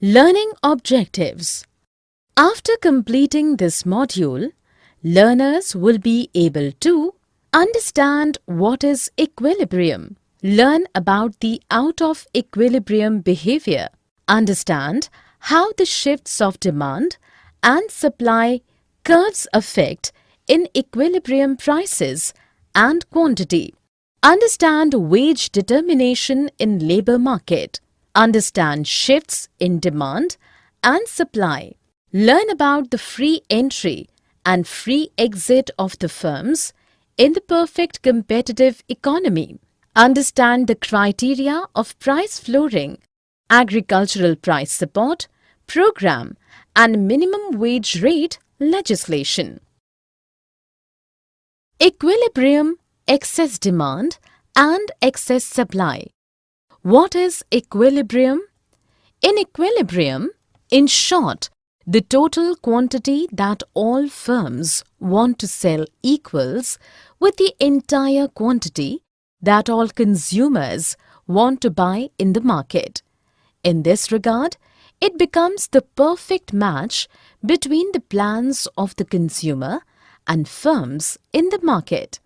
Learning objectives. After completing this module, learners will be able to understand what is equilibrium, learn about the out of equilibrium behavior, understand how the shifts of demand and supply curves affect in equilibrium prices and quantity, understand wage determination in labor market, understand shifts in demand and supply, learn about the free entry and free exit of the firms in the perfect competitive economy, understand the criteria of price flooring, agricultural price support program and minimum wage rate legislation. Equilibrium, excess demand and excess supply. What is equilibrium? In equilibrium, in short, the total quantity that all firms want to sell equals with the entire quantity that all consumers want to buy in the market. In this regard, it becomes the perfect match between the plans of the consumer and firms in the market.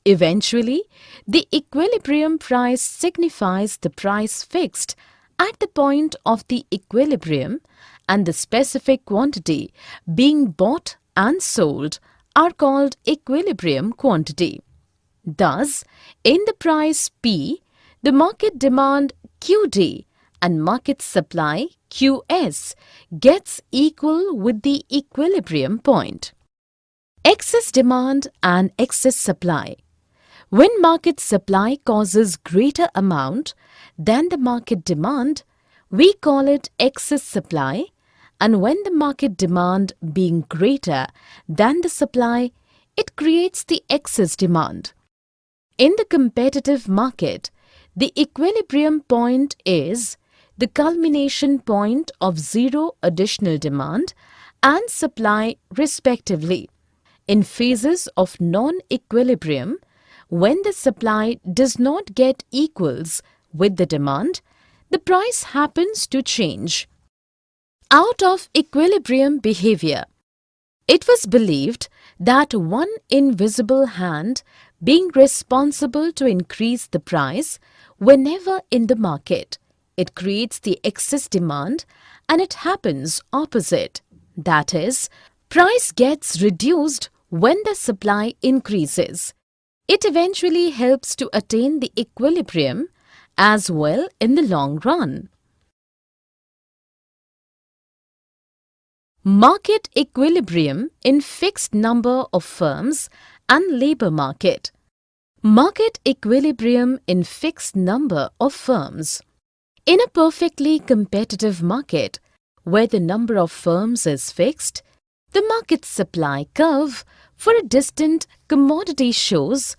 Eventually, the equilibrium price signifies the price fixed at the point of the equilibrium, and the specific quantity being bought and sold are called equilibrium quantity. Thus, in the price P, the market demand QD and market supply QS gets equal with the equilibrium point. Excess demand and excess supply. When market supply causes greater amount than the market demand, we call it excess supply, and when the market demand being greater than the supply, it creates the excess demand. In the competitive market, the equilibrium point is the culmination point of zero additional demand and supply respectively. In phases of non-equilibrium, when the supply does not get equals with the demand, the price happens to change. Out of equilibrium behavior. It was believed that one invisible hand being responsible to increase the price whenever in the market, it creates the excess demand, and it happens opposite. That is, price gets reduced when the supply increases. It eventually helps to attain the equilibrium as well in the long run. Market equilibrium in fixed number of firms and labor market. Market equilibrium in fixed number of firms. In a perfectly competitive market, where the number of firms is fixed, the market supply curve for a distant commodity shows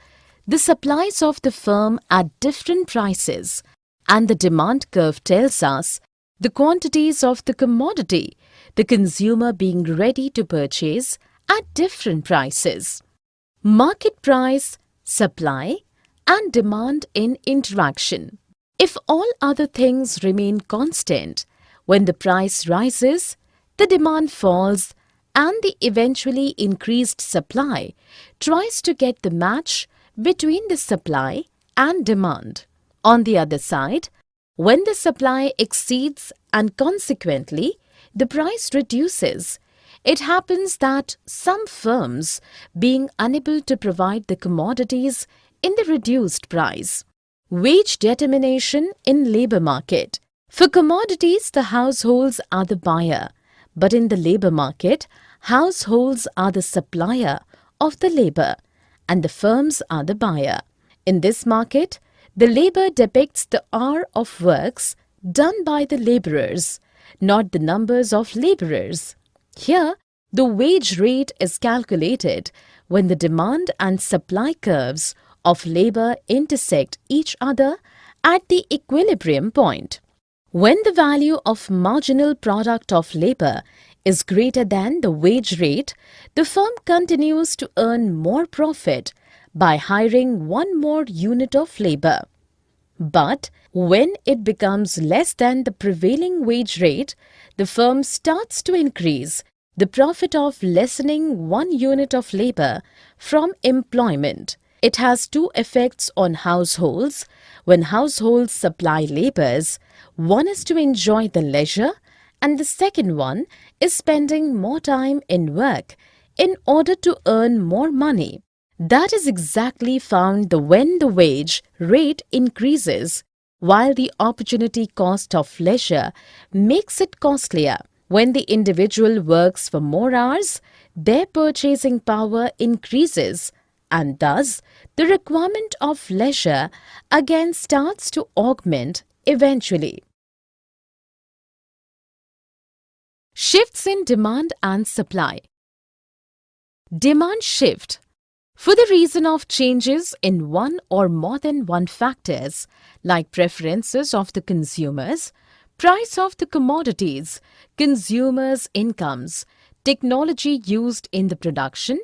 the supplies of the firm at different prices, and the demand curve tells us the quantities of the commodity the consumer being ready to purchase at different prices. Market price, supply and demand in interaction. If all other things remain constant, when the price rises, the demand falls and the eventually increased supply tries to get the match between the supply and demand. On the other side, when the supply exceeds and consequently the price reduces, it happens that some firms being unable to provide the commodities in the reduced price. Wage determination in labor market. For commodities, the households are the buyer, but in the labor market, households are the supplier of the labor and the firms are the buyer. In this market, the labor depicts the hour of works done by the laborers, not the numbers of laborers. Here, the wage rate is calculated when the demand and supply curves of labor intersect each other at the equilibrium point. When the value of marginal product of labor is greater than the wage rate, the firm continues to earn more profit by hiring one more unit of labor. But When it becomes less than the prevailing wage rate, the firm starts to increase the profit of lessening 1 unit of labor from employment. It has two effects on households. When households supply labors, one is to enjoy the leisure and the second one is spending more time in work in order to earn more money. That is exactly found when the wage rate increases, while the opportunity cost of leisure makes it costlier. When the individual works for more hours, their purchasing power increases, and thus the requirement of leisure again starts to augment eventually. Shifts in demand and supply. Demand shift. For the reason of changes in one or more than one factors, like preferences of the consumers, price of the commodities, consumers' incomes, technology used in the production,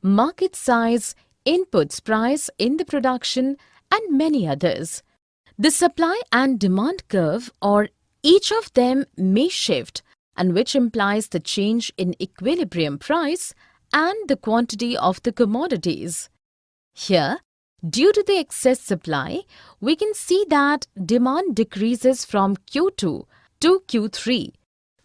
market size, inputs price in the production, and many others. The supply and demand curve or each of them may shift, and which implies the change in equilibrium price and the quantity of the commodities. Here, due to the excess supply, we can see that demand decreases from Q2 to Q3.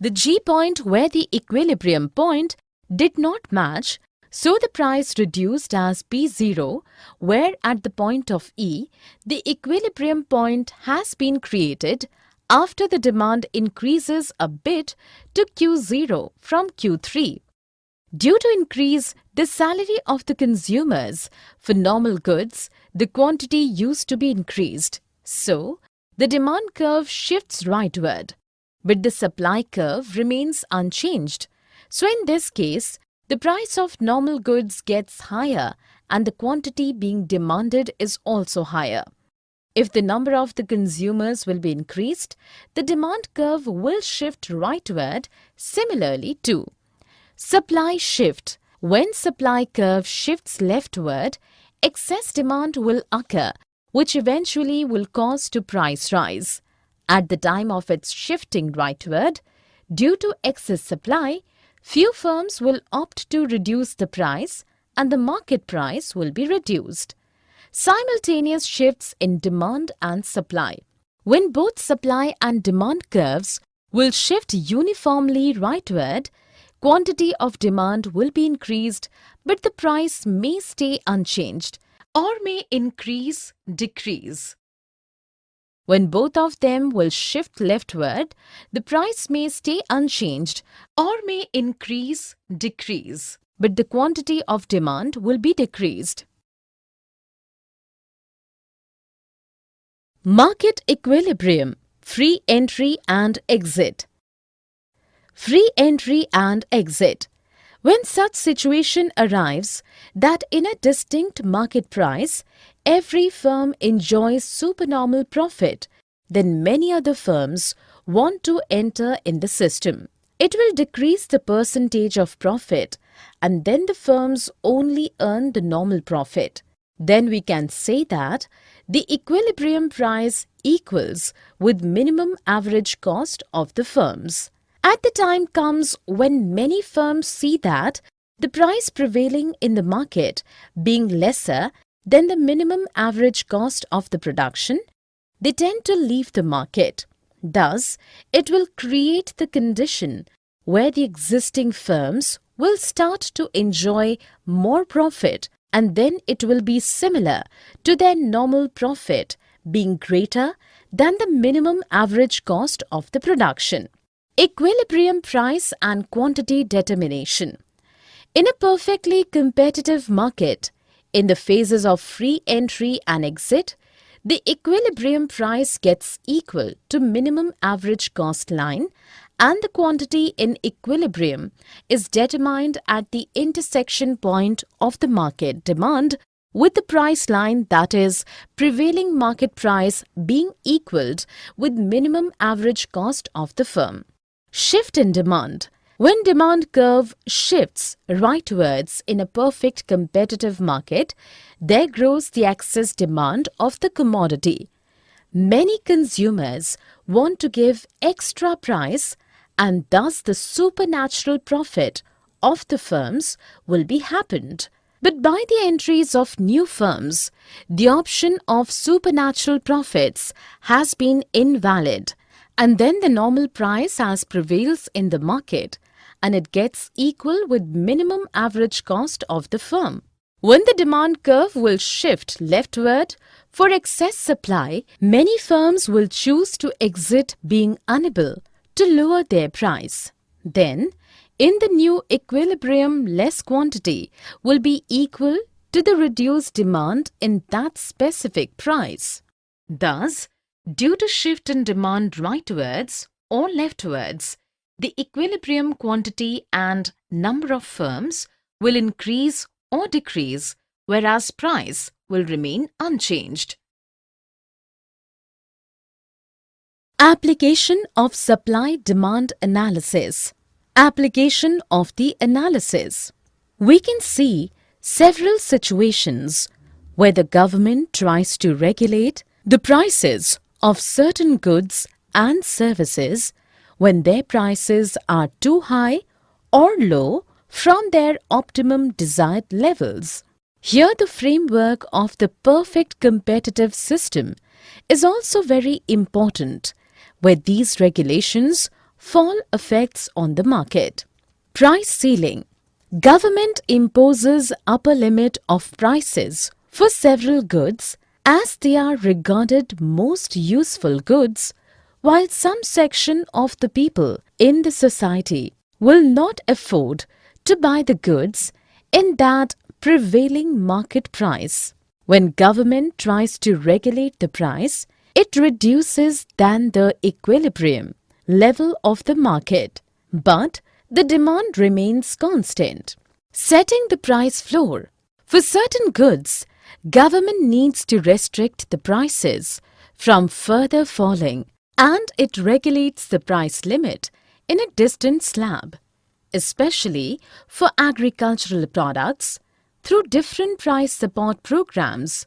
The G point where the equilibrium point did not match, so the price reduced as P0, where at the point of E, the equilibrium point has been created after the demand increases a bit to Q0 from Q3. Due to increase the salary of the consumers for normal goods, the quantity used to be increased. So, the demand curve shifts rightward, but the supply curve remains unchanged. So, in this case, the price of normal goods gets higher and the quantity being demanded is also higher. If the number of the consumers will be increased, the demand curve will shift rightward similarly too. Supply shift. When supply curve shifts leftward, excess demand will occur, which eventually will cause to price rise. At the time of its shifting rightward, due to excess supply, few firms will opt to reduce the price and the market price will be reduced. Simultaneous shifts in demand and supply. When both supply and demand curves will shift uniformly rightward, quantity of demand will be increased, but the price may stay unchanged or may increase, decrease. When both of them will shift leftward, the price may stay unchanged or may increase, decrease, but the quantity of demand will be decreased. Market equilibrium, free entry and exit. Free entry and exit. When such situation arrives that in a distinct market price, every firm enjoys supernormal profit, then many other firms want to enter in the system. It will decrease the percentage of profit and then the firms only earn the normal profit. Then we can say that the equilibrium price equals with minimum average cost of the firms. At the time comes when many firms see that the price prevailing in the market being lesser than the minimum average cost of the production, they tend to leave the market. Thus, it will create the condition where the existing firms will start to enjoy more profit and then it will be similar to their normal profit being greater than the minimum average cost of the production. Equilibrium price and quantity determination. In a perfectly competitive market, in the phases of free entry and exit, the equilibrium price gets equal to minimum average cost line and the quantity in equilibrium is determined at the intersection point of the market demand with the price line, that is, prevailing market price being equaled with minimum average cost of the firm. Shift in demand. When demand curve shifts rightwards in a perfect competitive market, there grows the excess demand of the commodity. Many consumers want to give extra price, and thus the supernatural profit of the firms will be happened. But by the entries of new firms, the option of supernatural profits has been invalid, and then the normal price as prevails in the market, and it gets equal with minimum average cost of the firm. When the demand curve will shift leftward for excess supply, many firms will choose to exit, being unable to lower their price. Then, in the new equilibrium, less quantity will be equal to the reduced demand in that specific price. Thus, due to shift in demand rightwards or leftwards, the equilibrium quantity and number of firms will increase or decrease, whereas price will remain unchanged. Application of supply-demand analysis. Application of the analysis. We can see several situations where the government tries to regulate the prices of certain goods and services when their prices are too high or low from their optimum desired levels. Here the framework of the perfect competitive system is also very important, where these regulations fall effects on the market. Price ceiling. Government imposes upper limit of prices for several goods as they are regarded most useful goods, while some section of the people in the society will not afford to buy the goods in that prevailing market price. When government tries to regulate the price, it reduces than the equilibrium level of the market, but the demand remains constant. Setting the price floor. For certain goods, government needs to restrict the prices from further falling, and it regulates the price limit in a distant slab, especially for agricultural products. Through different price support programs,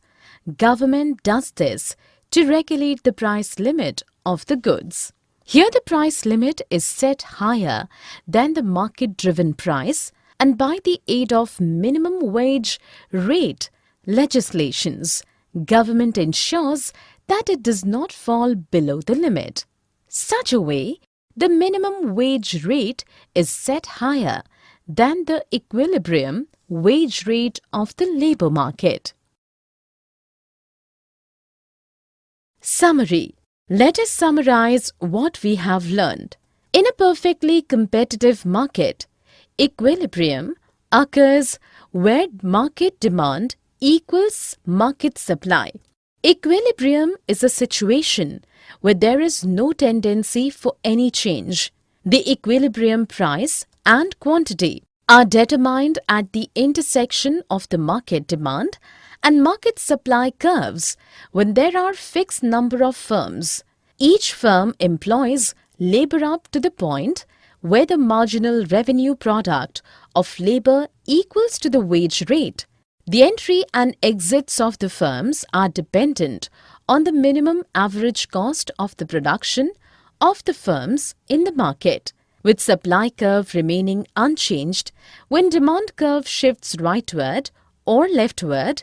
government does this to regulate the price limit of the goods. Here the price limit is set higher than the market-driven price, and by the aid of minimum wage rate legislations, government ensures that it does not fall below the limit. Such a way, the minimum wage rate is set higher than the equilibrium wage rate of the labor market. Summary. Let us summarize what we have learned. In a perfectly competitive market, equilibrium occurs where market demand equals market supply. Equilibrium is a situation where there is no tendency for any change. The equilibrium price and quantity are determined at the intersection of the market demand and market supply curves when there are fixed number of firms. Each firm employs labor up to the point where the marginal revenue product of labor equals to the wage rate. The entry and exits of the firms are dependent on the minimum average cost of the production of the firms in the market, with supply curve remaining unchanged. When demand curve shifts rightward or leftward,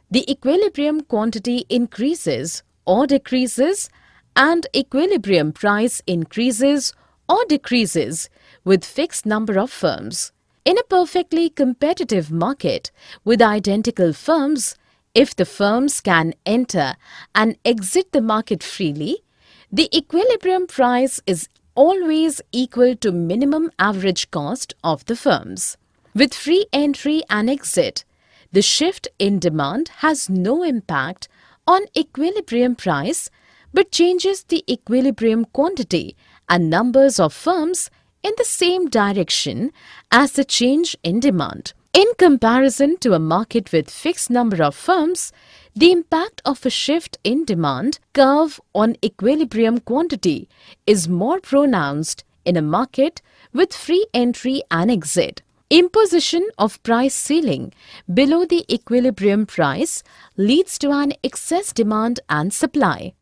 the equilibrium quantity increases or decreases and equilibrium price increases or decreases with fixed number of firms. In a perfectly competitive market with identical firms, if the firms can enter and exit the market freely, the equilibrium price is always equal to minimum average cost of the firms. With free entry and exit, the shift in demand has no impact on equilibrium price but changes the equilibrium quantity and numbers of firms in the same direction as the change in demand. In comparison to a market with fixed number of firms, the impact of a shift in demand curve on equilibrium quantity is more pronounced in a market with free entry and exit. Imposition of price ceiling below the equilibrium price leads to an excess demand and supply.